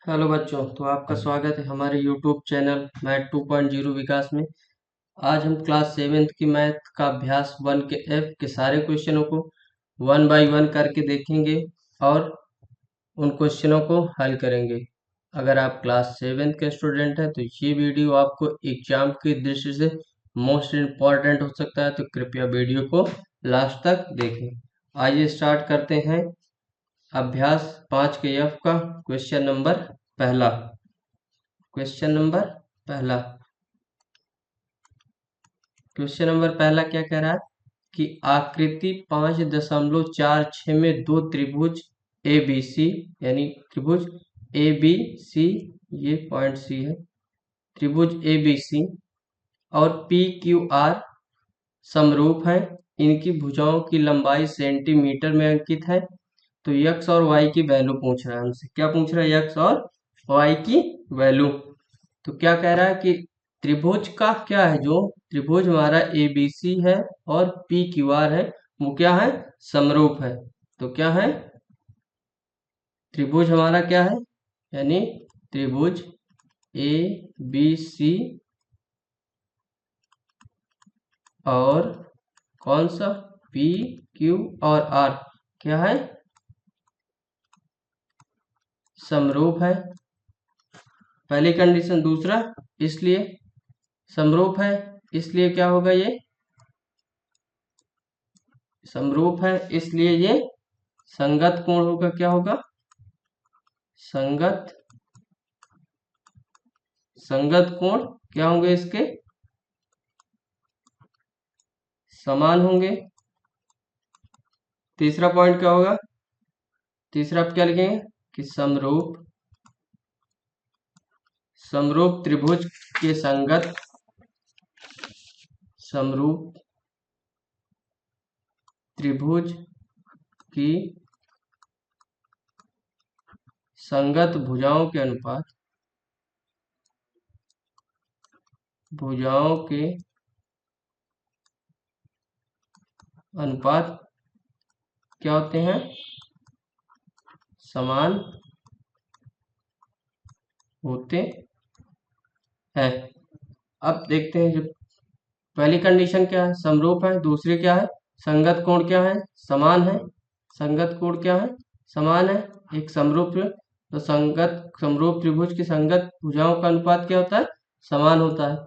Hello बच्चों, तो आपका स्वागत है हमारे यूट्यूब चैनल मैथ 2.0 विकास में। आज हम क्लास 7th की मैथ का अभ्यास 1 के एफ के सारे क्वेश्चनों को 1 बाय 1 करके देखेंगे और उन क्वेश्चनों को हल करेंगे। अगर आप क्लास 7th के स्टूडेंट हैं तो ये वीडियो आपको एग्जाम की दृष्टि से मोस्ट इम्पॉर्टेंट हो सकता है, तो कृपया वीडियो को लास्ट तक देखें। आइए स्टार्ट करते हैं अभ्यास 5 के एफ का क्वेश्चन नंबर पहला। क्वेश्चन नंबर पहला क्वेश्चन नंबर पहला क्या कह रहा है कि आकृति 5.46 में दो त्रिभुज ए बी सी, यानी त्रिभुज ए बी सी, ये पॉइंट सी है, त्रिभुज ए बी सी और पी क्यू आर समरूप है। इनकी भुजाओं की लंबाई सेंटीमीटर में अंकित है। तो यक्स और वाई की वैल्यू पूछ रहा है हमसे। क्या पूछ रहा है? यक्स और वाई की वैल्यू। तो क्या कह रहा है कि त्रिभुज का क्या है, जो त्रिभुज हमारा ए बी सी है और पी क्यू आर है, वो क्या है? समरूप है। तो क्या है? त्रिभुज हमारा क्या है, यानी त्रिभुज ए बी सी और कौन सा? पी क्यू और आर क्या है? समरूप है। पहली कंडीशन। दूसरा, इसलिए समरूप है, इसलिए क्या होगा? ये समरूप है इसलिए ये संगत कोण होगा। क्या होगा? संगत संगत कोण क्या होंगे? इसके समान होंगे। तीसरा पॉइंट क्या होगा? तीसरा आप क्या लिखेंगे कि समरूप समरूप त्रिभुज के संगत समरूप त्रिभुज की संगत भुजाओं के अनुपात क्या होते हैं? समान होते हैं। अब देखते हैं, जब पहली कंडीशन क्या है? समरूप है। दूसरी क्या है? संगत कोण क्या है? समान है। संगत कोण क्या है? समान है। एक समरूप तो समरूप त्रिभुज की संगत भुजाओं का अनुपात क्या होता है? समान होता है।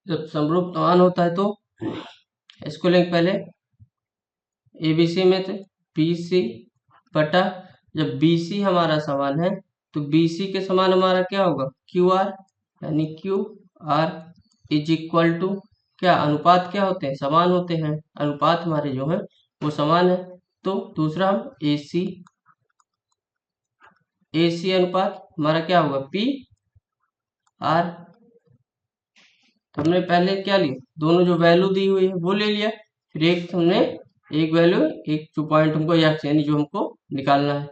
जब समरूप समान होता है तो इसको लेंगे पहले एबीसी में, तो बीसी बटा, जब बीसी हमारा समान है तो बीसी के समान हमारा क्या होगा? क्यू आर, यानी Q R is equal to क्या? अनुपात क्या होते हैं? समान होते हैं। अनुपात हमारे जो है वो समान है। तो दूसरा हम एसी अनुपात हमारा क्या होगा? P R. तो हमने पहले क्या लिया? दोनों जो वैल्यू दी हुई है वो ले लिया। फिर एक हमने एक वैल्यू, एक जो पॉइंट हमको यानी जो हमको निकालना है,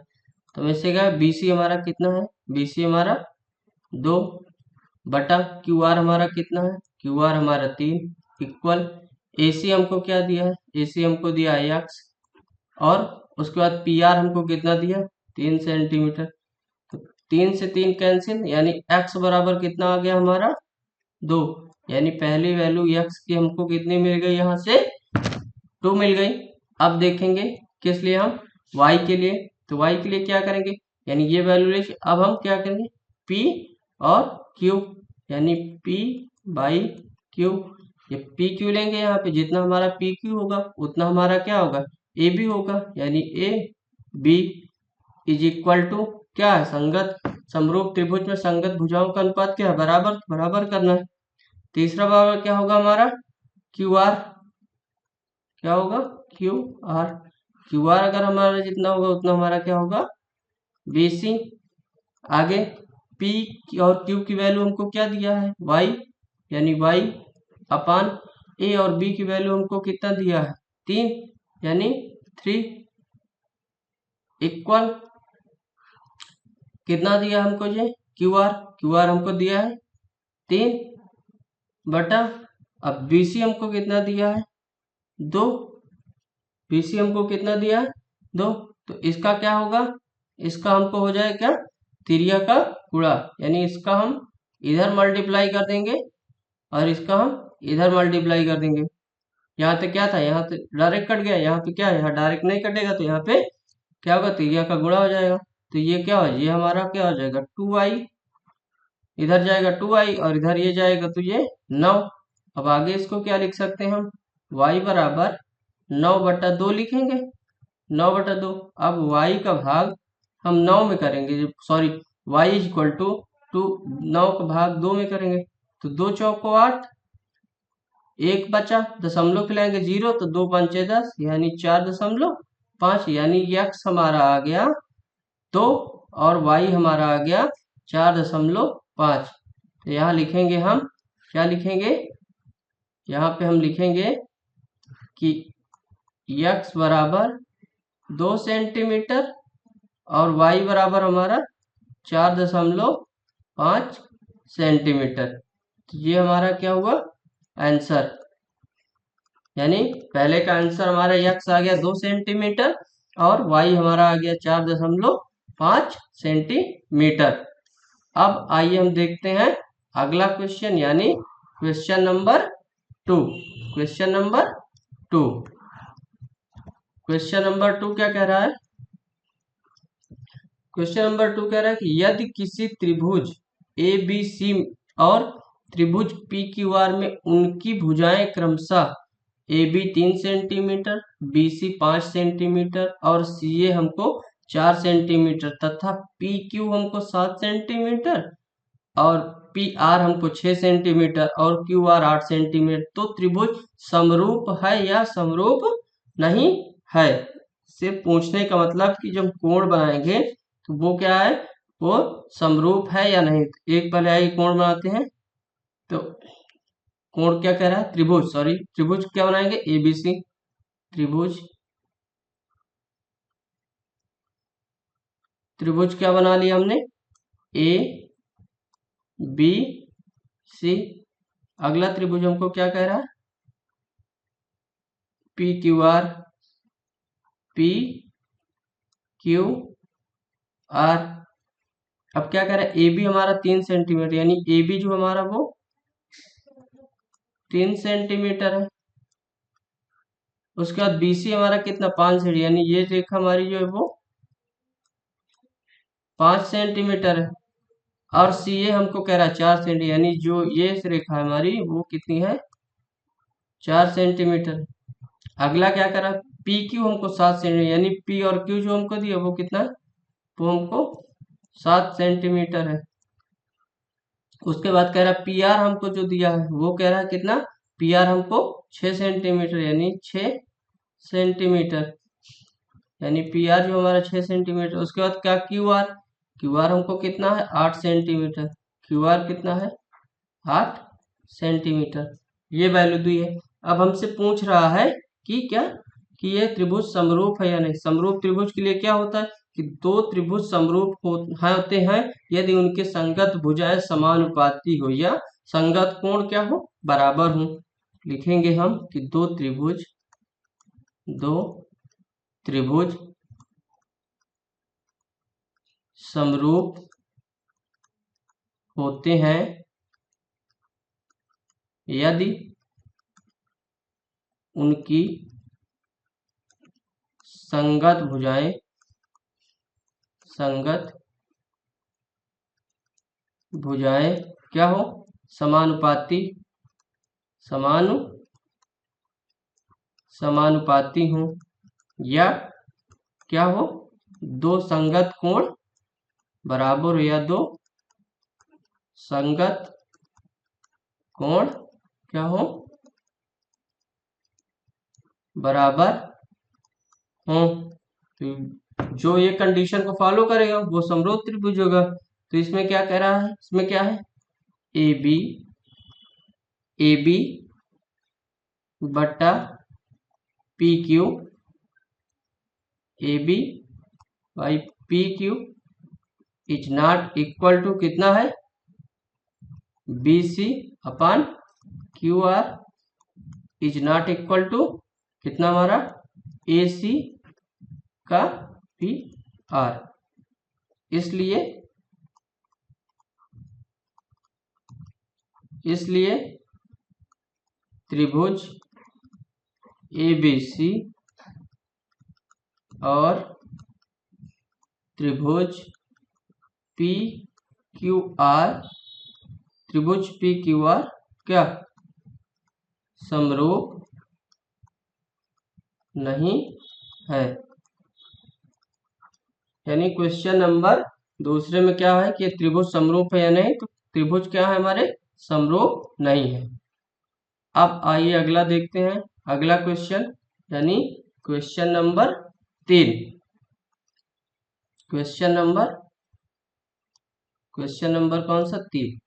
तो हम इससे क्या? बीसी हमारा कितना है? बीसी हमारा 2 बटा क्यू आर हमारा कितना है? क्यू आर हमारा 3 इक्वल एसी हमको क्या दिया है? एसी हमको दिया है एक्स, और उसके बाद पी आर हमको कितना दिया? 3 सेंटीमीटर। तो 3 से 3 कैंसिल, यानी एक्स बराबर कितना आ गया हमारा? 2। यानी पहली वैल्यू एक्स की हमको कितनी मिल गई? यहाँ से 2 मिल गई। अब देखेंगे किस लिए? हम y के लिए। तो y के लिए क्या करेंगे? यानी ये वैल्यू ले, अब हम क्या करेंगे? p और q, यानी p बाई q। ये पी क्यू लेंगे, यहाँ पे जितना हमारा पी क्यू होगा उतना हमारा क्या होगा? ए बी होगा। यानी A B is equal to क्या है? संगत समरूप त्रिभुज में संगत भुजाओं का अनुपात क्या है? बराबर बराबर करना है। तीसरा बराबर क्या होगा हमारा? Q R. क्या होगा? Q are. क्यू आर अगर हमारा जितना होगा उतना हमारा क्या होगा? बीसी। आगे पी और क्यू की वैल्यू हमको क्या दिया है? वाई, यानी वाई अपान ए, और बी की वैल्यू हमको कितना दिया है? 3, यानी 3 इक्वल कितना दिया हमको? ये क्यू आर हमको दिया है 3 बटा, अब बीसी हमको कितना दिया है? 2। बीसी हमको कितना दिया है? 2। तो इसका क्या होगा? इसका हमको हो जाए क्या? त्रिज्या का गुणा, यानी इसका हम इधर मल्टीप्लाई कर देंगे और इसका हम इधर मल्टीप्लाई कर देंगे। यहाँ पे क्या था, यहाँ पे डायरेक्ट कट गया, यहाँ पे क्या है, यहाँ डायरेक्ट नहीं कटेगा, तो यहाँ पे क्या होगा, त्रिज्या का गुणा हो जाएगा। तो ये क्या हो, ये हमारा क्या हो जाएगा 2i, इधर जाएगा 2i और इधर ये जाएगा तो ये 9। अब आगे इसको क्या लिख सकते हैं हम, y बराबर 9/2 लिखेंगे, 9/2। अब y का भाग हम 9 में करेंगे, sorry y is equal to 9 का भाग 2 में करेंगे, तो 2 चौको 8, एक बचा, दशमलव खिलाएंगे 0, तो 2 पंचे 10, यानी 4.5, यानी x हमारा आ गया 2 और y हमारा आ गया 4.5। तो यहाँ लिखेंगे हम, क्या लिखेंगे, यहाँ पे हम लिखेंगे कि x बराबर 2 सेंटीमीटर और y बराबर हमारा 4.5 सेंटीमीटर। तो ये हमारा क्या हुआ आंसर, यानी पहले का आंसर हमारा x आ गया 2 सेंटीमीटर और y हमारा आ गया 4.5 सेंटीमीटर। अब आइए हम देखते हैं अगला क्वेश्चन, यानी question number 2। Question number 2, question number 2 क्या कह रहा है, क्वेश्चन नंबर 2 कह रहा है कि यदि किसी त्रिभुज ABC और त्रिभुज PQR में उनकी भुजाएं क्रमशः AB 3 सेंटीमीटर, BC 5 सेंटीमीटर और CA हमको 4 सेंटीमीटर तथा PQ हमको 7 सेंटीमीटर और PR हमको 6 सेंटीमीटर और QR 8 सेंटीमीटर, तो त्रिभुज समरूप है या समरूप नहीं है। से पूछने का मतलब कि जब कोण बनाएंगे तो वो क्या है, वो समरूप है या नहीं। एक पहले आइए कोण बनाते हैं, तो कोण क्या कह रहा है, त्रिभुज, सॉरी त्रिभुज क्या बनाएंगे ABC, त्रिभुज, त्रिभुज क्या बना लिया हमने ABC। अगला त्रिभुज हमको क्या कह रहा है PQR, PQR। अब क्या कह रहा है, AB हमारा 3 सेंटीमीटर, यानी AB जो हमारा वो 3 सेंटीमीटर है। उसके बाद BC हमारा कितना 5 सेंटीमीटर, यानी ये रेखा हमारी जो है वो 5 सेंटीमीटर है। और CA हमको कह रहा है 4 सेंटीमीटर, यानी जो ये रेखा हमारी वो कितनी है 4 सेंटीमीटर। अगला क्या करा, PQ हमको 7 सेंटीमीटर, यानी P और Q जो हमको दिया वो कितना है, वो हमको 7 सेंटीमीटर है। उसके बाद कह रहा है PR हमको जो दिया है वो कह रहा है कितना, PR हमको 6 सेंटीमीटर, यानी 6 सेंटीमीटर, यानी PR जो हमारा 6 सेंटीमीटर। उसके बाद क्या QR हमको कितना है 8 सेंटीमीटर, QR कितना है 8 सेंटीमीटर, ये वैल्यू दी है। अब हमसे पूछ रहा है कि क्या, कि ये त्रिभुज समरूप है या नहीं। समरूप त्रिभुज के लिए क्या होता है कि दो त्रिभुज समरूप होते हैं यदि उनके संगत भुजाएं समानुपाती हो या संगत कोण क्या हो, बराबर हो। लिखेंगे हम कि दो त्रिभुज समरूप होते हैं यदि उनकी संगत भुजाएं क्या हो, समानुपाती हो, या क्या हो, दो संगत कोण बराबर हो, या दो संगत कोण क्या हो, बराबर हो। तो जो ये कंडीशन को फॉलो करेगा वो समरूप त्रिभुज होगा। तो इसमें क्या कह रहा है, इसमें क्या है AB बट्टा PQ, AB by PQ is not equal to कितना है BC upon QR is not equal to कितना हमारा AC का PR। इसलिए इसलिए त्रिभुज ABC और त्रिभुज PQR, त्रिभुज PQR क्या समरूप नहीं है। यानी क्वेश्चन नंबर दूसरे में क्या है कि त्रिभुज समरूप है या नहीं, तो त्रिभुज क्या है हमारे समरूप नहीं है। अब आइए अगला देखते हैं, अगला क्वेश्चन यानी क्वेश्चन नंबर 3। क्वेश्चन नंबर कौन सा 3।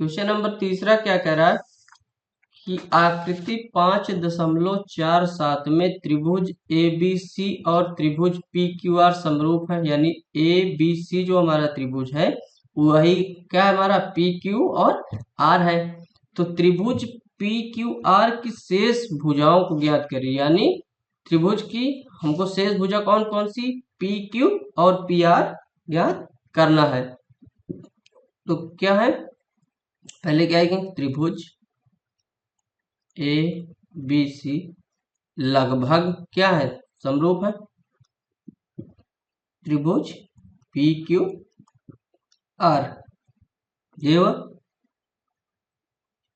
क्वेश्चन नंबर तीसरा क्या कह रहा है कि आकृति 5.47 में त्रिभुज ABC और त्रिभुज PQR समरूप है। यानी ABC जो हमारा त्रिभुज है वही क्या है हमारा PQ और R है। तो त्रिभुज PQR की शेष भुजाओं को ज्ञात करिए। यानी त्रिभुज की हमको शेष भुजा कौन कौन सी PQ और PR ज्ञात करना है। तो क्या है पहले क्या है त्रिभुज ABC लगभग क्या है समरूप है त्रिभुज PQR। ये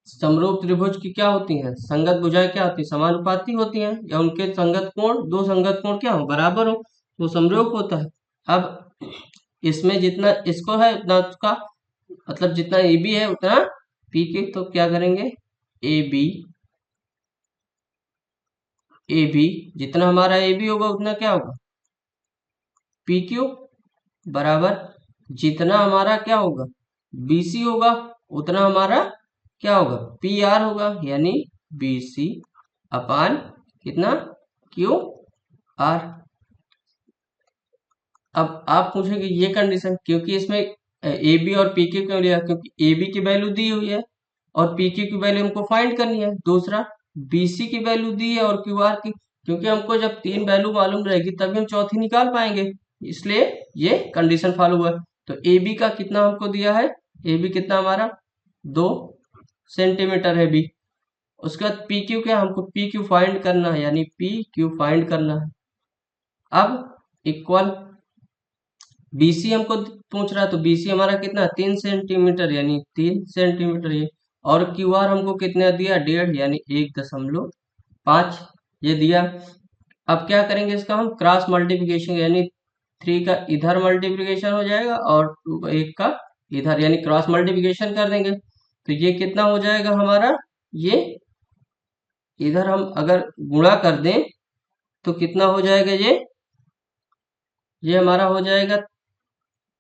समरूप त्रिभुज की क्या होती हैं संगत भुजाएं क्या होती है समानुपाती होती हैं, या उनके संगत कोण दो संगत कोण क्या हो बराबर हो तो समरूप होता है। अब इसमें जितना इसको है उतना उसका मतलब जितना AB है उतना PQ, तो क्या करेंगे AB जितना हमारा AB होगा उतना क्या होगा PQ बराबर जितना हमारा क्या होगा BC होगा उतना हमारा क्या होगा PR होगा। यानी BC अपान कितना QR। अब आप पूछेंगे ये कंडीशन क्योंकि इसमें AB और PQ क्यों लिया, क्योंकि AB की वैल्यू दी हुई है और PQ की वैल्यू हमको फाइंड करनी है। दूसरा BC की वैल्यू दी है और QR की, क्योंकि हमको जब 3 वैल्यू मालूम रहेगी तभी हम चौथी निकाल पाएंगे, इसलिए ये कंडीशन फॉलो हुआ है। तो AB का कितना हमको दिया है AB कितना हमारा 2 सेंटीमीटर है B। उसके बाद PQ क्या हमको PQ फाइंड करना है, यानी PQ फाइंड करना है। अब इक्वल BC हमको पूछ रहा है तो BC हमारा कितना 3 सेंटीमीटर यानी 3 सेंटीमीटर ये, और QR हमको कितना दिया 1.5 यानी 1.5 ये दिया। अब क्या करेंगे इसका हम क्रॉस मल्टीप्लिकेशन, यानी 3 का इधर मल्टीप्लिकेशन हो जाएगा और 1 का इधर, यानी क्रॉस मल्टीप्लिकेशन कर देंगे। तो ये कितना हो जाएगा हमारा, ये इधर हम अगर गुणा कर दें तो कितना हो जाएगा, ये हमारा हो जाएगा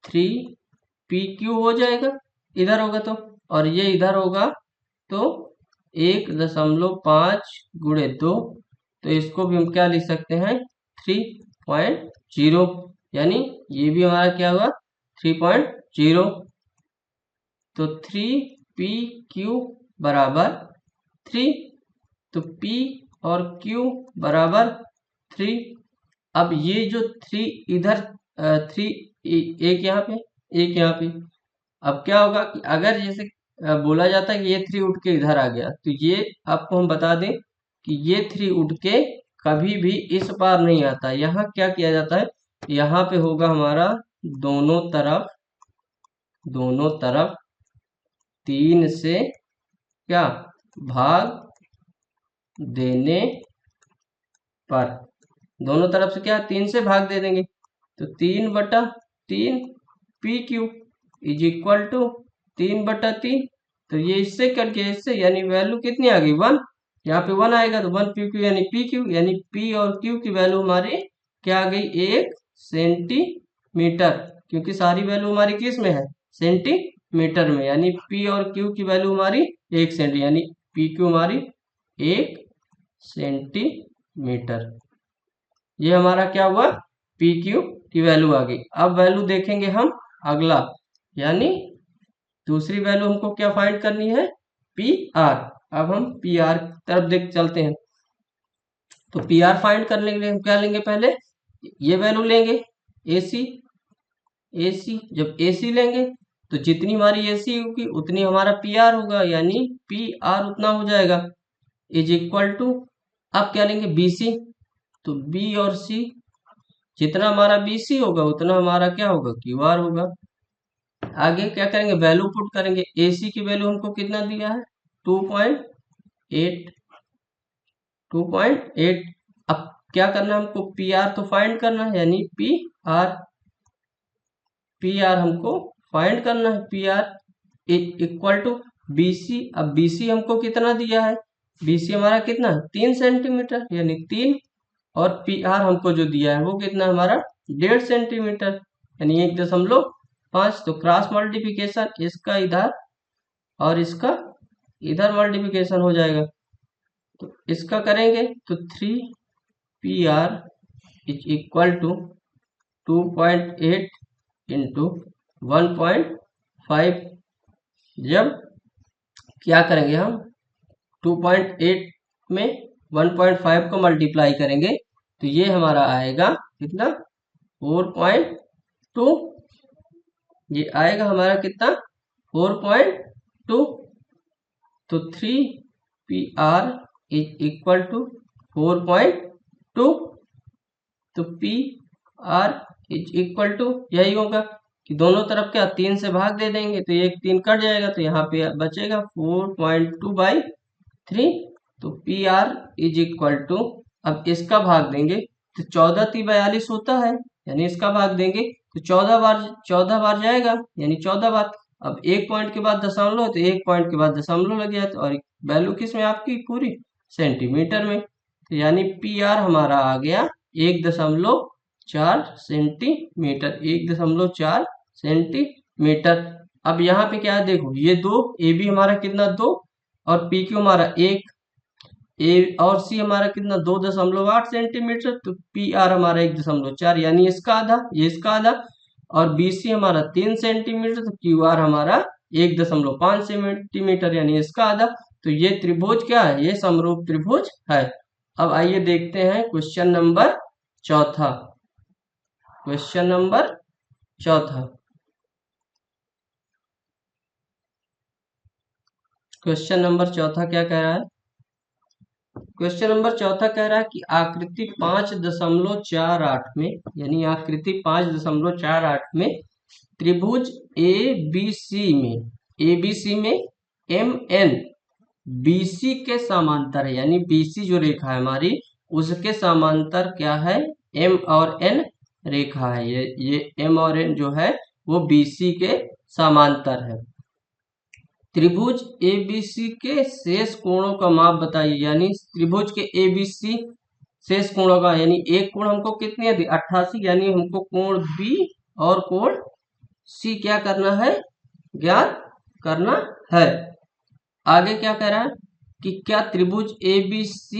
3PQ हो जाएगा इधर होगा तो, और ये इधर होगा तो 1.5 गुणे 2, तो इसको भी हम क्या लिख सकते हैं 3.0, यानी ये भी हमारा क्या हुआ 3.0। तो 3PQ बराबर 3, तो P और Q बराबर 3। अब ये जो 3 इधर 3 एक यहाँ पे एक यहाँ पे, अब क्या होगा कि अगर जैसे बोला जाता है कि ये 3 उठ के इधर आ गया, तो ये आपको हम बता दें कि ये 3 उठ के कभी भी इस पार नहीं आता। यहाँ क्या किया जाता है, यहाँ पे होगा हमारा दोनों तरफ 3 से क्या भाग देने पर, दोनों तरफ से क्या 3 से भाग दे देंगे, तो 3/3 PQ इज इक्वल टू 3/3। तो ये इससे करके इससे, यानी वैल्यू कितनी आ गई 1, यहाँ पे 1 आएगा तो 1 PQ यानी PQ, यानी P और Q की वैल्यू हमारी क्या आ गई 1 सेंटीमीटर, क्योंकि सारी वैल्यू हमारी किस में है सेंटीमीटर में, यानी P और Q की वैल्यू हमारी 1 सेंटी, यानी PQ हमारी 1 सेंटीमीटर। ये हमारा क्या हुआ PQ की वैल्यू आ गई। अब वैल्यू देखेंगे हम अगला, यानी दूसरी वैल्यू हमको क्या फाइंड करनी है PR। अब हम PR तरफ देख चलते हैं। तो PR फाइंड करने के लिए हम क्या लेंगे, पहले ये वैल्यू लेंगे AC। जब AC लेंगे तो जितनी हमारी AC होगी उतनी हमारा PR होगा, यानी PR उतना हो जाएगा इज इक्वल टू, अब क्या लेंगे BC, तो B और C, जितना हमारा BC होगा उतना हमारा क्या होगा QR होगा। आगे क्या करेंगे, वैल्यू पुट करेंगे। AC की वैल्यू हमको कितना दिया है 2.8, 2.8। अब क्या करना है हमको, PR तो फाइंड करना है, यानी PR हमको फाइंड करना है। PR equal to BC। अब BC हमको कितना दिया है, BC हमारा कितना है 3 सेंटीमीटर, यानी 3, और PR हमको जो दिया है वो कितना हमारा 1.5 सेंटीमीटर, यानी 1.5। तो क्रॉस मल्टीप्लिकेशन, इसका इधर और इसका इधर मल्टीप्लिकेशन हो जाएगा, तो इसका करेंगे तो 3PR is equal to 2.8 into 1.5। जब क्या करेंगे हम 2.8 में 1.5 को मल्टीप्लाई करेंगे तो ये हमारा आएगा कितना 4.2, ये आएगा हमारा कितना 4.2। तो 3PR इज इक्वल टू 4.2। तो PR इज इक्वल टू यही होगा कि दोनों तरफ क्या 3 से भाग दे देंगे तो एक 3 कट जाएगा, तो यहाँ पे बचेगा 4.2/3। तो PR इज इक्वल टू, अब इसका भाग देंगे तो 14 × 42 होता है, यानी इसका भाग देंगे तो 14 बार जाएगा, यानी 14 बार। अब एक पॉइंट के बाद दशमलव, तो एक पॉइंट के बाद दशमलव लग गया, और वैल्यू किस में आपकी पूरी सेंटीमीटर में, तो यानी PR हमारा आ गया 1.4 सेंटीमीटर, 1.4 सेंटीमीटर। अब यहाँ पे क्या है देखो, ये 2 AB हमारा कितना 2, और PQ हमारा 1, A और C हमारा कितना 2.8 सेंटीमीटर, तो PR हमारा 1.4, यानी इसका आधा, ये इसका आधा, और BC हमारा 3 सेंटीमीटर, तो QR हमारा 1.5 सेंटीमीटर, यानी इसका आधा। तो ये त्रिभुज क्या है, ये समरूप त्रिभुज है। अब आइए देखते हैं क्वेश्चन नंबर चौथा। क्वेश्चन नंबर चौथा, क्वेश्चन नंबर चौथा क्या कह रहा है, क्वेश्चन नंबर चौथा कह रहा है कि आकृति 5.48 में, यानी आकृति 5.48 में त्रिभुज ABC में MN BC के समांतर है, यानी BC जो रेखा है हमारी उसके समांतर क्या है M और N रेखा है। ये M और N जो है वो BC के समांतर है। त्रिभुज ABC के शेष कोणों का माप बताइए, यानी त्रिभुज के ABC शेष कोणों का, यानी एक कोण हमको कितनी दी 88, यानी हमको कोण B और कोण C क्या करना है, ज्ञात करना है। आगे क्या कह रहा है कि क्या त्रिभुज ABC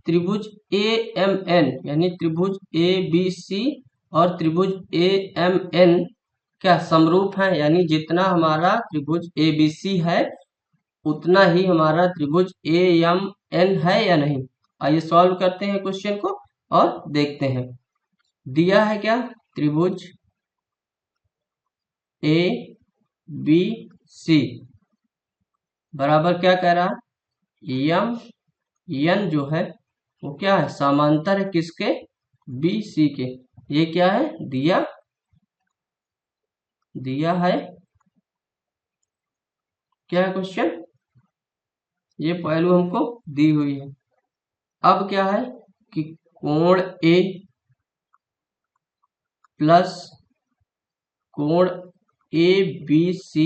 त्रिभुज AMN, यानी त्रिभुज ABC और त्रिभुज AMN क्या समरूप है, यानी जितना हमारा त्रिभुज ABC है उतना ही हमारा त्रिभुज AMN है या नहीं। आइए सॉल्व करते हैं क्वेश्चन को और देखते हैं। दिया है क्या, त्रिभुज ABC बराबर क्या कह रहा है N जो है वो क्या है समांतर है किसके, BC के। ये क्या है दिया है, क्या है क्वेश्चन, ये वैल्यू हमको दी हुई है। अब क्या है कि कोण A प्लस कोण ABC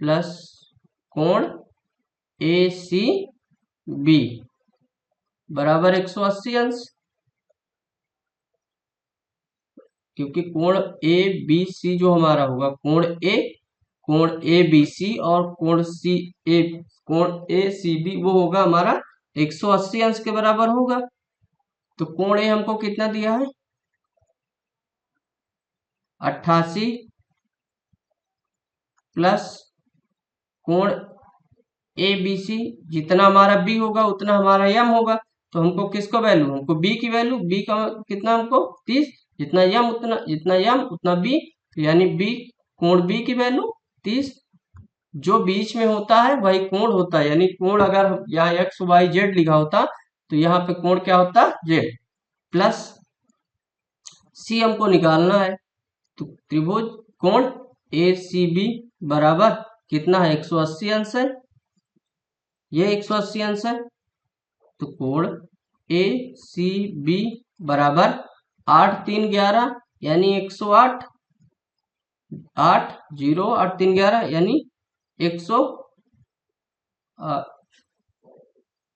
प्लस कोण ACB बराबर 180 अंश, क्योंकि कोण ABC जो हमारा होगा कोण ABC और कोण ACB वो होगा हमारा 180 अंश के बराबर होगा। तो कोण A हमको कितना दिया है 88 प्लस कोण ABC, जितना हमारा B होगा उतना हमारा M होगा, तो हमको किसको वैल्यू, हमको B की वैल्यू, B का कितना हमको 30, जितना M उतना B, तो यानी B कोण बी की वैल्यू 30, जो बीच में होता है वही कोण होता है, यानी कोण अगर यहाँ एक्स वाई जेड लिखा होता तो यहाँ पे कोण क्या होता, जेड, प्लस सी हमको निकालना है। तो त्रिभुज कोण ए सी बी बराबर कितना है, 180 अंश है, ये 180 अंश है। तो कोण ए सी बी बराबर 8 3 11 यानी 108, 8 0 8 3 11 यानी 100,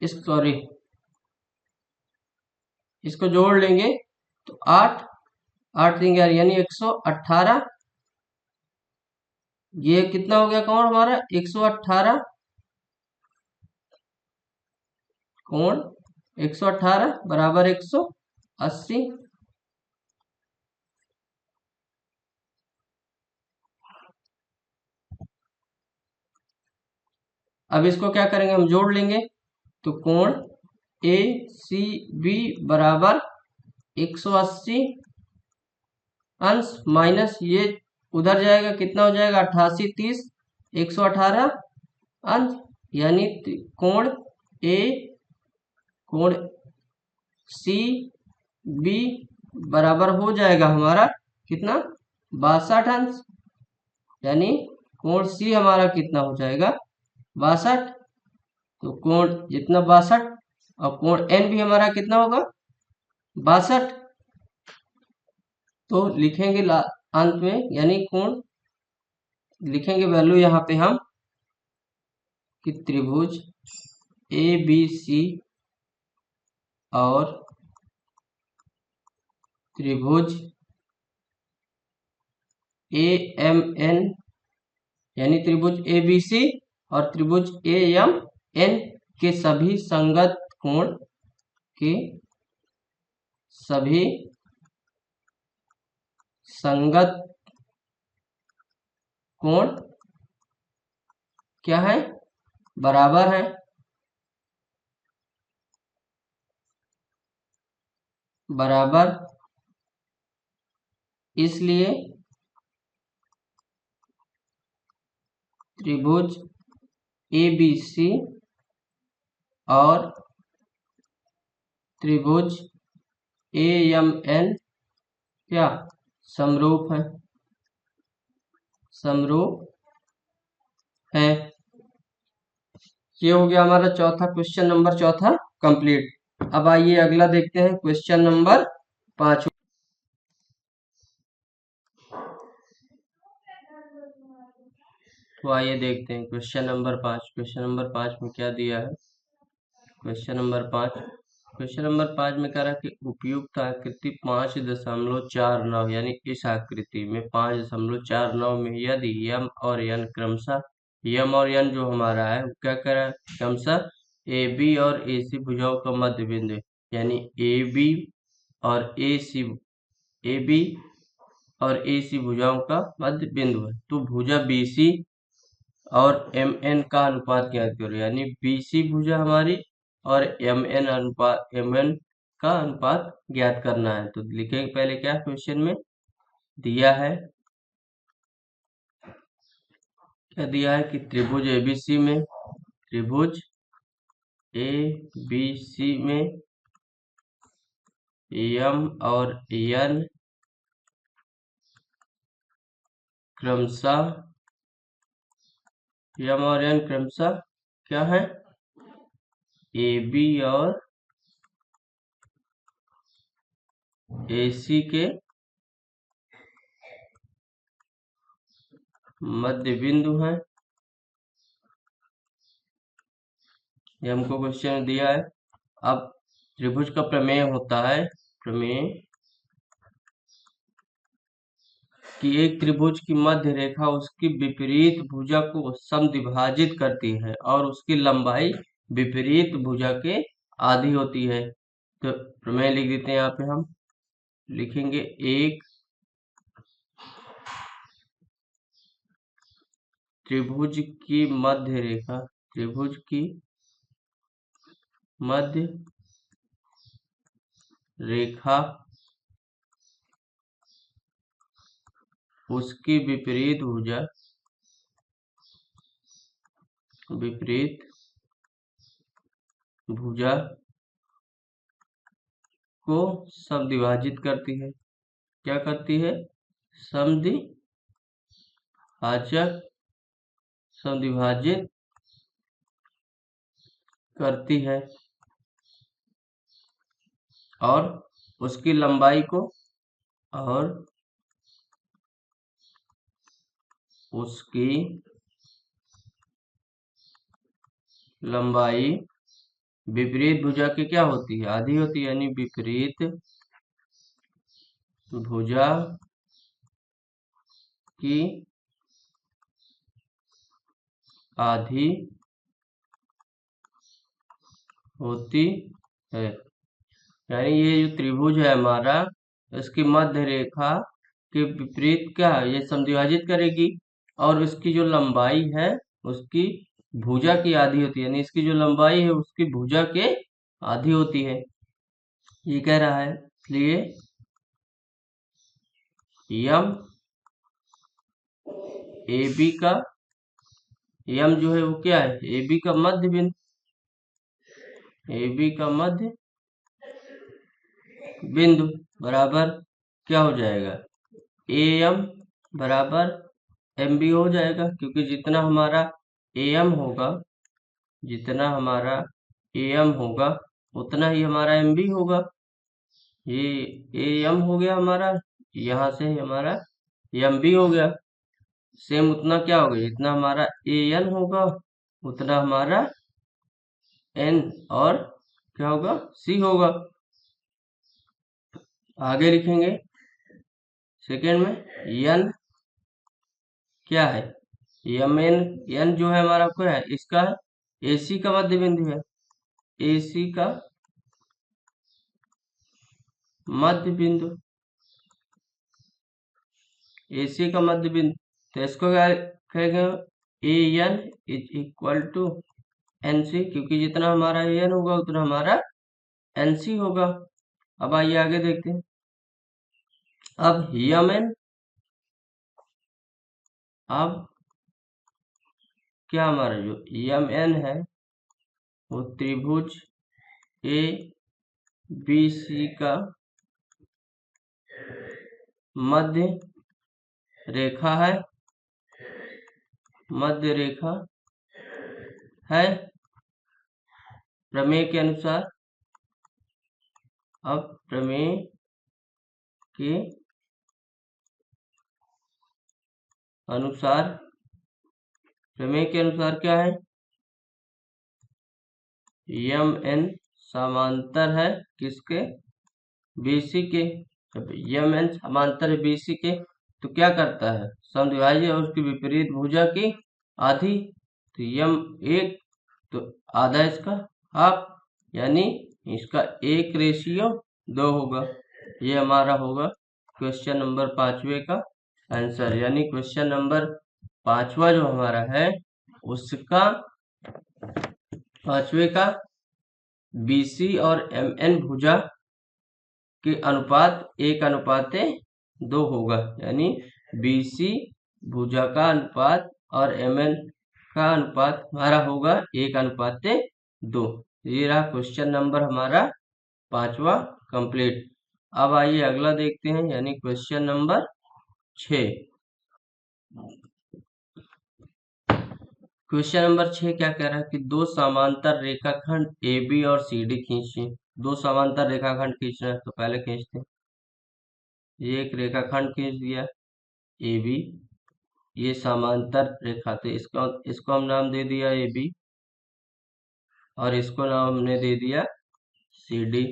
सॉरी इसको जोड़ लेंगे तो 8 8 3 11 यानी 118, ये कितना हो गया कोण हमारा 118, कोण 118 बराबर 180। अब इसको क्या करेंगे, हम जोड़ लेंगे तो कोण ए सी बी बराबर 180 अंश माइनस ये उधर जाएगा, कितना हो जाएगा 88 30 118 अंश, यानी कोण ए कोण सी बी बराबर हो जाएगा हमारा कितना 62 अंश, यानी कोण सी हमारा कितना हो जाएगा 62। तो कोण जितना 62 और कोण एन भी हमारा कितना होगा 62। तो लिखेंगे अंत में, यानी कोण लिखेंगे वैल्यू यहाँ पे हम कि त्रिभुज ए बी सी और त्रिभुज ए एम एन, यानी त्रिभुज ए बी सी और त्रिभुज ए एम एन के सभी संगत कोण के सभी संगत कोण क्या है, बराबर है, बराबर, इसलिए त्रिभुज ए बी सी और त्रिभुज ए एम एन क्या समरूप है, समरूप है। ये हो गया हमारा चौथा क्वेश्चन नंबर चौथा कंप्लीट। अब आइए अगला देखते हैं क्वेश्चन नंबर 5। तो आइए देखते हैं क्वेश्चन नंबर 5। क्वेश्चन नंबर 5 में क्या दिया है, क्वेश्चन नंबर 5, क्वेश्चन नंबर 5 में कह रहा है कि उपयुक्त आकृति 5.49 यानी इस आकृति में 5.49 में यदि यम और एन क्रमशः, यम और एन जो हमारा है वो क्या कर रहा है क्रमशः ए बी और ए सी भुजाओं का मध्य बिंदु है, यानी ए बी और ए सी, ए बी और ए सी भुजाओं का मध्य बिंदु है। तो भुजा बी सी और एम एन का अनुपात ज्ञात करो, यानी बी सी भुजा हमारी और एम एन अनुपात, एम एन का अनुपात ज्ञात करना है। तो लिखेंगे पहले क्या क्वेश्चन में दिया है, क्या दिया है कि त्रिभुज एबीसी में, त्रिभुज ए बी सी में एम और एन क्रमशः, एम और एन क्रमशः क्या है ए बी और ए सी के मध्य बिंदु है। ये हमको क्वेश्चन दिया है। अब त्रिभुज का प्रमेय होता है, प्रमेय कि एक त्रिभुज की मध्य रेखा उसकी विपरीत भुजा को समद्विभाजित करती है और उसकी लंबाई विपरीत भुजा के आधी होती है। तो प्रमेय लिख देते हैं यहाँ पे, हम लिखेंगे एक त्रिभुज की मध्य रेखा, त्रिभुज की मध्य रेखा उसकी विपरीत भुजा को समद्विभाजित करती है। क्या करती है? समद्विभाजित करती है। और उसकी लंबाई विपरीत भुजा की क्या होती है? आधी होती है, यानी विपरीत भुजा की आधी होती है। यानी ये जो त्रिभुज है हमारा, इसकी मध्य रेखा के विपरीत क्या है? ये समद्विभाजित करेगी, और इसकी जो लंबाई है उसकी भुजा की आधी होती है, यानी इसकी जो लंबाई है उसकी भुजा के आधी होती है, ये कह रहा है। इसलिए यम जो है वो क्या है? AB का मध्य बिंदु बराबर क्या हो जाएगा? AM बराबर MB हो जाएगा, क्योंकि जितना हमारा AM होगा उतना ही हमारा MB होगा। ये AM हो गया हमारा, यहाँ से हमारा MB हो गया। सेम उतना क्या होगा? जितना हमारा AN होगा उतना हमारा N और क्या होगा? C होगा। आगे लिखेंगे सेकेंड में, N क्या है? N जो है हमारा क्या है? इसका AC का मध्य बिंदु है, AC का मध्य बिंदु, AC का मध्य बिंदु। तो इसको क्या कहेंगे? AN is equal to NC, क्योंकि जितना हमारा AN होगा उतना हमारा NC होगा। अब आइए आगे देखते हैं। अब क्या हमारा जो MN है वो त्रिभुज ABC का मध्य रेखा है प्रमेय के अनुसार। अब प्रमेय के अनुसार क्या है? MN समांतर है किसके? BC के। जब MN समांतर है BC के तो क्या करता है? समद्विभाज्य और उसकी विपरीत भुजा की आधी। तो M1 तो आधा इसका हाफ, यानी इसका 1:2 होगा। ये हमारा होगा क्वेश्चन नंबर 5वें का आंसर। यानी क्वेश्चन नंबर 5वां जो हमारा है उसका 5वें का BC और MN भुजा के अनुपात 1:2 होगा। यानी BC भुजा का अनुपात और MN का अनुपात हमारा होगा 1:2। ये रहा क्वेश्चन नंबर हमारा 5वां कंप्लीट। अब आइए अगला देखते हैं, यानी क्वेश्चन नंबर 6। क्वेश्चन नंबर 6 क्या कह रहा है कि दो समांतर रेखाखंड AB और CD खींचिए। दो समांतर रेखाखंड खींचना है, तो पहले खींचते हैं। ये एक रेखाखंड खींच दिया AB, ये समांतर रेखा थे, इसको हम नाम दे दिया AB और इसको नाम हमने दे दिया CD।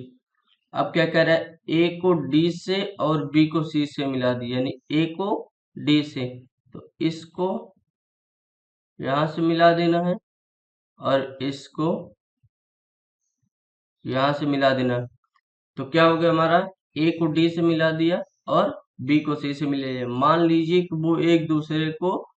अब क्या कह रहा है? A को D से और B को C से मिला दिया, यानी A को D से, तो इसको यहां से मिला देना है और इसको यहां से मिला देना है। तो क्या हो गया हमारा? A को D से मिला दिया और B को C से मिला दिया। मान लीजिए कि वो एक दूसरे को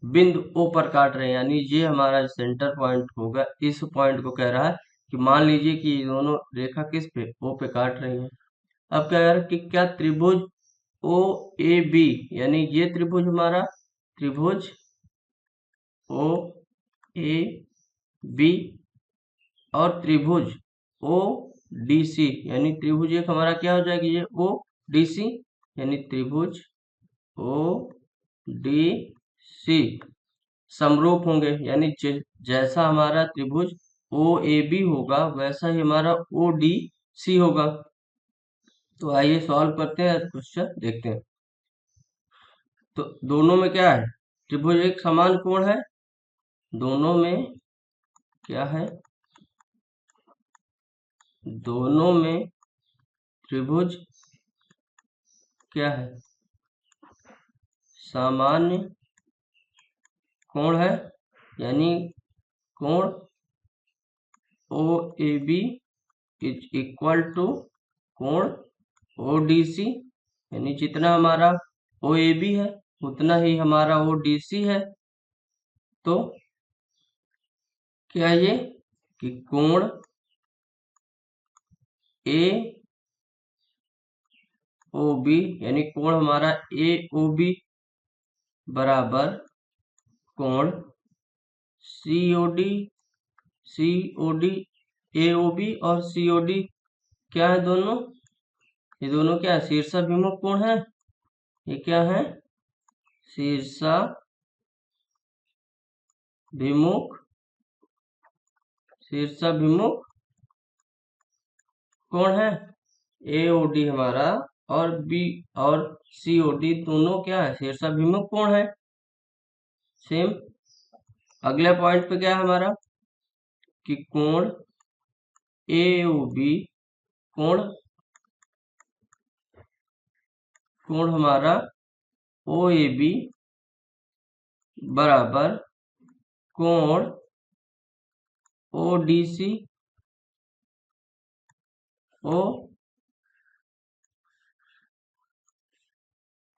बिंदु O पर काट रहे हैं, यानी ये हमारा सेंटर पॉइंट होगा। इस पॉइंट को कह रहा है कि मान लीजिए कि ये दोनों रेखा किस पे? O पे काट रही हैं। अब क्या कह रहा है कि क्या त्रिभुज ओ ए बी, यानी ये त्रिभुज हमारा त्रिभुज ओ ए बी और त्रिभुज ओ डी सी, यानी त्रिभुज एक हमारा क्या हो जाएगा, ये ओ डी सी, यानी त्रिभुज ओ डी सी समरूप होंगे, यानी जैसा हमारा त्रिभुज ओ ए बी होगा वैसा ही हमारा ओ डी सी होगा। तो आइए सॉल्व करते हैं, क्वेश्चन देखते हैं। तो दोनों में क्या है, त्रिभुज एक समान कोण है, दोनों में क्या है, दोनों में त्रिभुज क्या है, सामान्य कोण है, यानी कोण O A B is equal to कोण ओ डी सी, यानी जितना हमारा ओ ए बी है उतना ही हमारा ओ डी सी है। तो क्या ये कि कोण ए ओ बी, यानी कोण हमारा ए ओ बी बराबर कोण सी O D A O B और सी ओ डी क्या है, दोनों ये दोनों क्या है, शीर्षाभिमुख कोण है, ये क्या है, शीर्षाभिमुख कोण है, ए ओ डी हमारा और बी और सी ओ डी दोनों क्या है, शीर्षाभिमुख कोण है। सेम अगले पॉइंट पे क्या है हमारा कि कोण ए ओ बी, कोण हमारा ओ ए बी बराबर कोण ओ डी सी,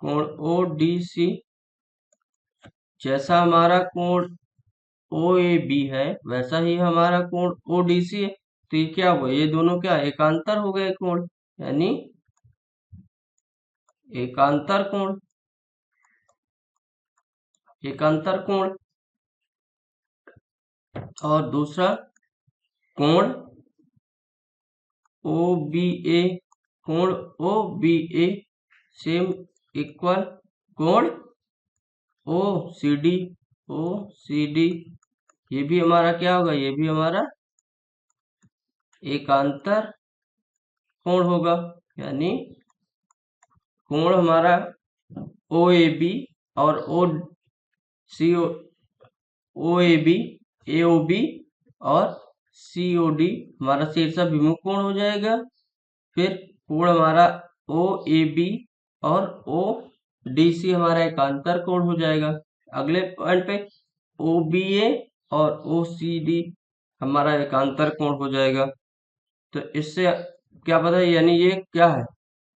कोण ओ डी सी जैसा हमारा कोण ओ ए बी है वैसा ही हमारा कोण ओ डी सी है। तो ये क्या हुआ, ये दोनों क्या एकांतर हो गए कोण, यानी एकांतर कोण, एकांतर कोण। और दूसरा कोण ओ बी ए, कोण ओ बी ए सेम इक्वल कोण ओ सी डी, ये भी हमारा क्या होगा, ये भी हमारा एकांतर कोण होगा, यानी कोण हमारा ओ ए बी और ओ सी ओ A B A O B और सी ओ डी हमारा शीर्षाभिमुख कोण हो जाएगा। फिर कोण हमारा ओ ए बी और ओ डी सी हमारा एकांतर कोण हो जाएगा। अगले पॉइंट पे ओ बी ए और ओ सी डी हमारा एकांतर कोण हो जाएगा। तो इससे क्या पता है, यानी ये क्या है,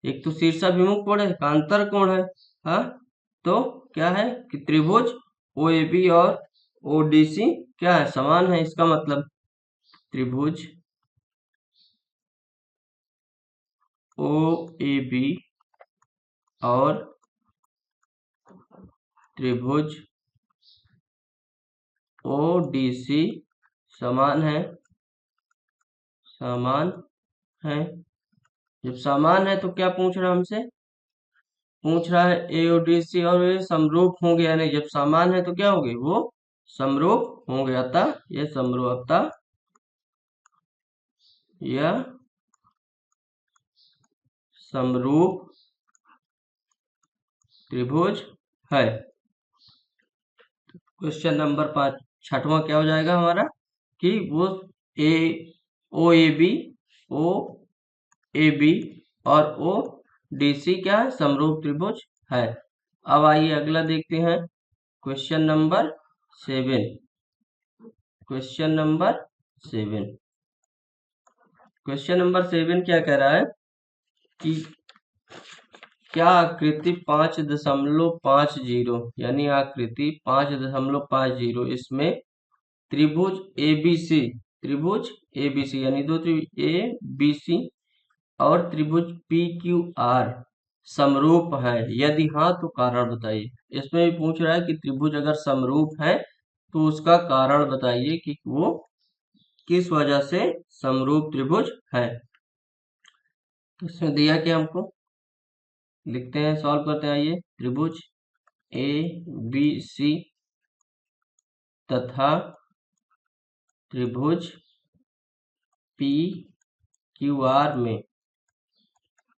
एक तो शीर्षाभिमुख कोण है, एकांतर कोण है। हाँ, तो क्या है कि त्रिभुज ओ ए बी और ओ डी सी क्या है, समान है। इसका मतलब त्रिभुज ओ ए बी और त्रिभुज ओ डी सी समान है, समान है। जब समान है तो क्या पूछ रहा है हमसे, पूछ रहा है ए ओ डी सी और ये समरूप होंगे, यानी जब समान है तो क्या होंगे, वो समरूप होंगे। अतः ये समरूपता यह समरूप त्रिभुज है। क्वेश्चन नंबर 5 छठवां क्या हो जाएगा हमारा कि वो ए ओ ए बी और ओ डी सी क्या है, समरूप त्रिभुज है। अब आइए अगला देखते हैं, question number 7। Question number 7, question number 7 क्या कह रहा है कि क्या आकृति 5.50 यानी आकृति 5.50 इसमें त्रिभुज एबीसी, त्रिभुज एबीसी यानी दो त्रिभुज ए बी सी और त्रिभुज पी क्यू आर समरूप है, यदि हाँ तो कारण बताइए। इसमें भी पूछ रहा है कि त्रिभुज अगर समरूप है तो उसका कारण बताइए कि वो किस वजह से समरूप त्रिभुज है। तो इसमें दिया कि हमको लिखते हैं, सॉल्व करते हैं। आइए, त्रिभुज ए बी सी तथा त्रिभुज पी क्यू आर में,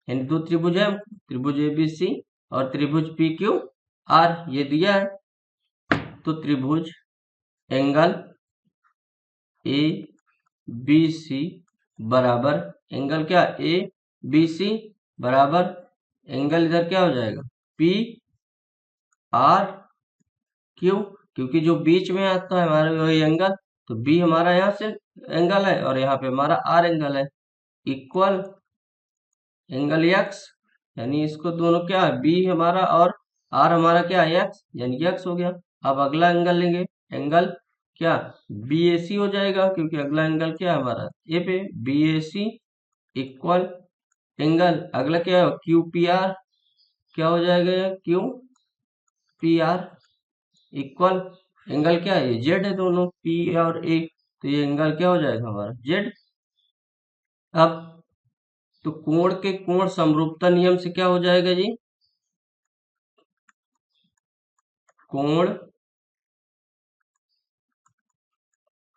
यानी दो त्रिभुज है, त्रिभुज ए बी सी और त्रिभुज पी क्यू आर, ये दिया है। तो त्रिभुज एंगल ए बी सी बराबर एंगल क्या, ए बी सी बराबर एंगल इधर क्या हो जाएगा, पी आर क्यू, क्योंकि जो बीच में आता है हमारा वही एंगल, तो बी हमारा यहाँ से एंगल है और यहाँ पे हमारा आर एंगल है, इक्वल एंगल एक्स, यानी इसको दोनों क्या है, बी हमारा और आर हमारा क्या है, एक्स, यानी एक्स हो गया। अब अगला एंगल लेंगे, एंगल क्या, बी ए सी हो जाएगा, क्योंकि अगला एंगल क्या है हमारा ए पे, बी ए सी इक्वल एंगल अगला क्या है, क्यू पी आर, क्या हो जाएगा, Q P R equal angle क्या है, ये जेड है, दोनों पी और ए, तो ये एंगल क्या हो जाएगा हमारा जेड। अब तो कोण के कोण समरूपता नियम से क्या हो जाएगा जी, कोण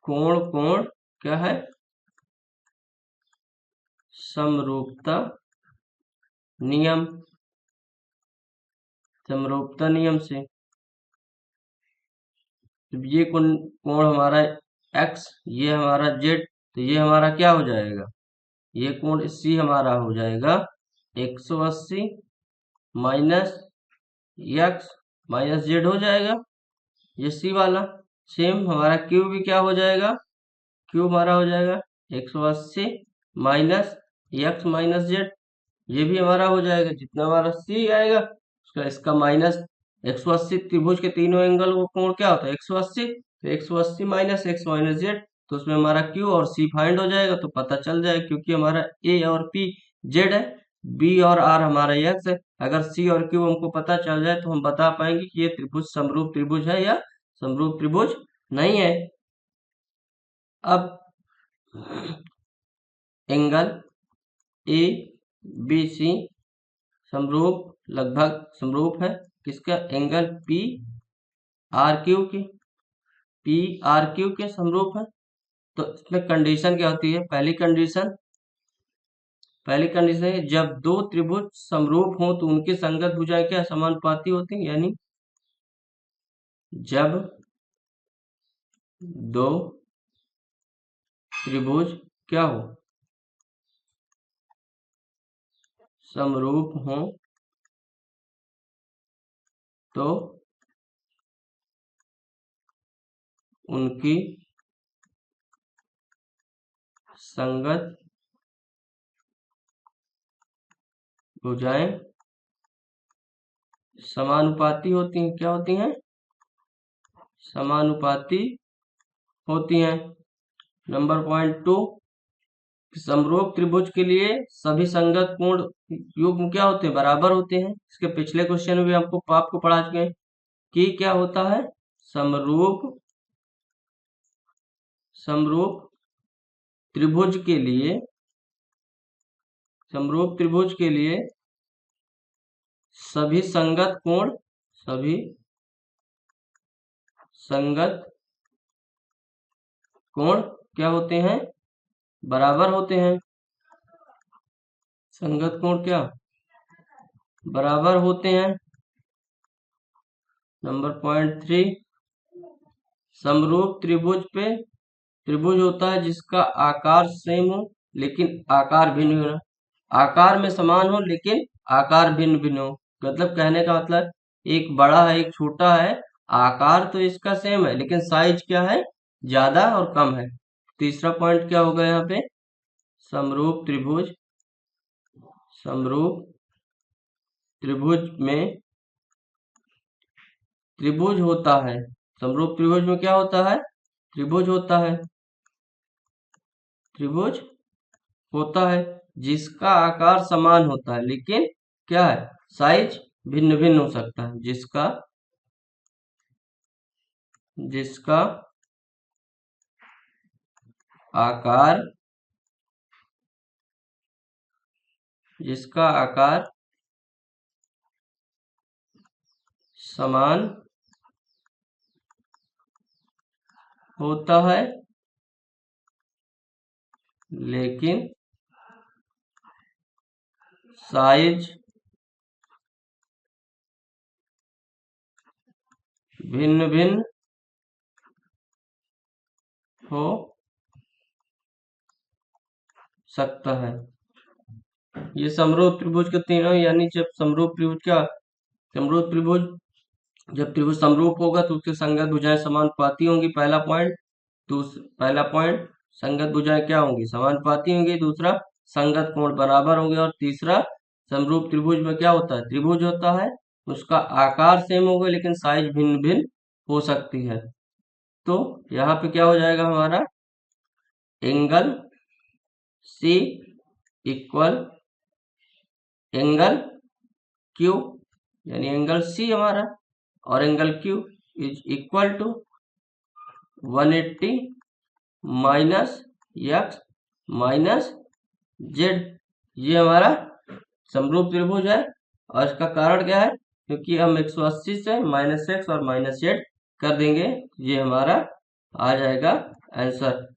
कोण कोण क्या है, समरूपता नियम, समरूपता नियम से। तो ये कोण कोण हमारा एक्स, ये हमारा जेड, तो ये हमारा क्या हो जाएगा, ये कोण सी हमारा हो जाएगा 180 माइनस एक्स माइनस जेड हो जाएगा, ये सी वाला। सेम हमारा क्यू भी क्या हो जाएगा, क्यू हमारा हो जाएगा 180 माइनस एक्स माइनस जेड, ये भी हमारा हो जाएगा, जितना हमारा सी आएगा उसका इसका माइनस 180, त्रिभुज के तीनों एंगल वो कोण क्या होता है 180, तो 180 माइनस एक्स माइनस जेड, तो उसमें हमारा क्यू और सी फाइंड हो जाएगा, तो पता चल जाएगा, क्योंकि हमारा ए और पी जेड है, बी और आर हमारा एक्स है। अगर सी और क्यू हमको पता चल जाए तो हम बता पाएंगे कि ये त्रिभुज समरूप त्रिभुज है या समरूप त्रिभुज नहीं है। अब एंगल ए बी सी समरूप, लगभग समरूप है किसका, एंगल पी आर क्यू की, पी आर क्यू के समरूप है। तो इसमें कंडीशन क्या होती है, पहली कंडीशन है जब दो त्रिभुज समरूप हो तो उनकी संगत भुजाएं क्या समानुपाती होती हैं, यानी जब दो त्रिभुज क्या हो, समरूप हो, तो उनकी संगत भुजाएं समानुपाती होती हैं, क्या होती हैं, समानुपाती होती हैं। नंबर पॉइंट 2, समरूप त्रिभुज के लिए सभी संगत कोण युग्म क्या होते हैं, बराबर होते हैं। इसके पिछले क्वेश्चन में भी आपको पढ़ा चुके हैं कि क्या होता है, समरूप समरूप त्रिभुज के लिए, समरूप त्रिभुज के लिए सभी संगत कोण क्या होते हैं, बराबर होते हैं। संगत कोण क्या बराबर होते हैं। नंबर पॉइंट 3, समरूप त्रिभुज पे त्रिभुज होता है जिसका आकार सेम हो लेकिन आकार भिन्न हो, आकार में समान हो लेकिन आकार भिन्न भिन्न हो। मतलब कहने का मतलब एक बड़ा है एक छोटा है, आकार तो इसका सेम है लेकिन साइज क्या है, ज्यादा और कम है। तीसरा पॉइंट क्या होगा यहाँ पे, समरूप त्रिभुज में त्रिभुज होता है, समरूप त्रिभुज में क्या होता है, त्रिभुज होता है, त्रिभुज होता है जिसका आकार समान होता है लेकिन क्या है, साइज भिन्न भिन्न हो सकता है, जिसका आकार समान होता है लेकिन साइज भिन्न भिन्न हो सकता है। ये समरूप त्रिभुज के तीनों, यानी जब समरूप त्रिभुज जब त्रिभुज समरूप होगा तो उसके संगत भुजाएं समानुपाती होंगी, पहला पॉइंट। संगत भुजाएं क्या होंगी? समानुपाती होंगी। दूसरा, संगत कोण बराबर होंगे। और तीसरा, समरूप त्रिभुज में क्या होता है? त्रिभुज होता है, उसका आकार सेम होगा लेकिन साइज भिन्न भिन्न हो सकती है। तो यहाँ पे क्या हो जाएगा हमारा? Angle C equal angle Q, यानी एंगल सी हमारा और angle Q is equal to 180 minus X minus Z. ये हमारा समरूप त्रिभुज है और इसका कारण क्या है? क्योंकि हम 180 से माइनस एक्स और माइनस जेड कर देंगे, ये हमारा आ जाएगा आंसर।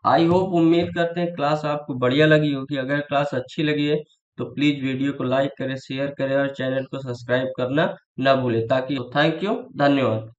आई होप, उम्मीद करते हैं क्लास आपको बढ़िया लगी होगी। अगर क्लास अच्छी लगी है तो प्लीज वीडियो को लाइक करें, शेयर करें और चैनल को सब्सक्राइब करना ना भूलें, ताकि थैंक यू, धन्यवाद।